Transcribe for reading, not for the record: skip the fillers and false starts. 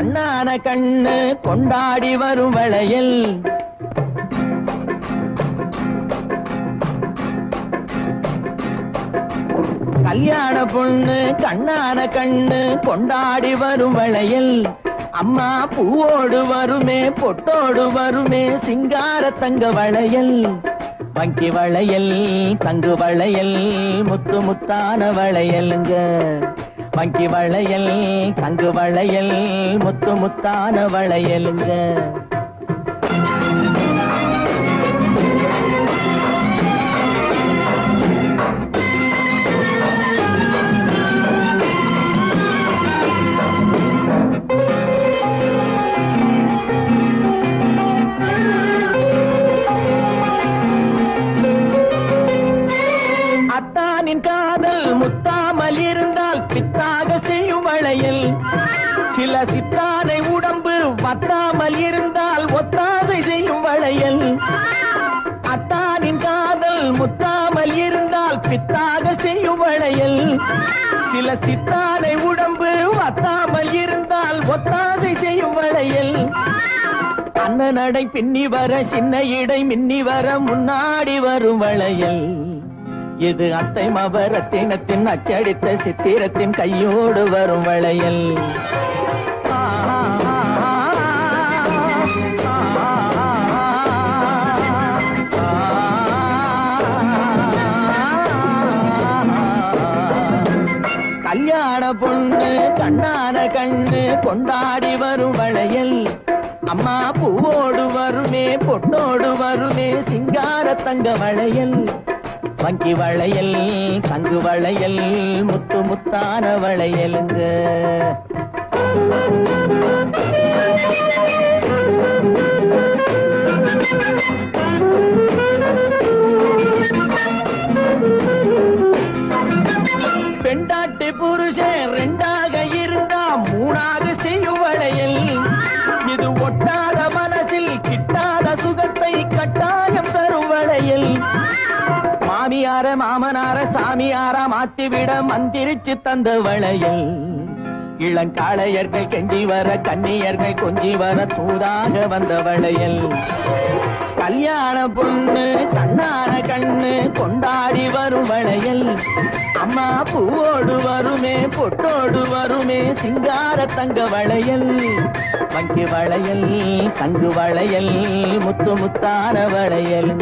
கண்ணான கண்ணு கொண்டாடி வரும் வளையல் கல்யாண பொண்ணு கண்ணான கண்ணு கொண்டாடி வரும் வளையல் அம்மா பூவோடு வருமே பொட்டோடு வருமே சிங்கார தங்க வளையல் வங்கி வளையல் தங்கு வளையல் முத்து முத்தான வளையலுங்க வங்கி வளையல் தங்கு வளையல் முத்து முத்தான வளையலுங்க காதல் முத்தாமல் இருந்தால் பித்தாக செய்யும் வளையல் சில சித்தானை உடம்பு வத்தாமல் இருந்தால் ஒத்தாதை செய்யும் வளையல் அத்தானின் காதல் முத்தாமல் இருந்தால் பித்தாக செய்யும் வளையல் சில சித்தானை உடம்பு வத்தாமல் இருந்தால் ஒத்தாதை செய்யும் வளையல் அண்ண நடை பின்னி வர சின்ன இடை மின்னி வர முன்னாடி வரும் வளையல் இது அத்தை மபரத்தினத்தின் அச்சடித்த சித்திரத்தின் கையோடு வரும் வளையல் கல்யாண பொண்ணு கண்ணான கண்ணு கொண்டாடி வரும் வளையல் அம்மா பூவோடு வருமே பொட்டோடு வருமே சிங்கார தங்க வளையல் வங்கி வளையல் தங்கு வளையல் முத்து முத்தான வளையலுங்க பெண்டாட்டி புருஷன் ரெண்டாக இருந்தா மூணாக செய்யும் வளையல் இது ஒட்டாத மனசில் கிட்டாத சுகத்தை கட்டாயம் தரும் வளையல் மாமியார மாமனார சாமியார மாத்திவிட மந்திரிச்சு தந்த வளையல் இளங்காளையர்கள் கெஞ்சி வர கன்னியர்கள் கொஞ்சி வர தூதாக வந்த வளையல் கல்யாண பொண்ணு கண்ணான கண்ணு கொண்டாடி வரும் வளையல் அம்மா பூவோடு வருமே பொட்டோடு வருமே சிங்கார தங்க வளையல் வங்கி வளையல் தங்கு வளையல் முத்து முத்தான வளையல்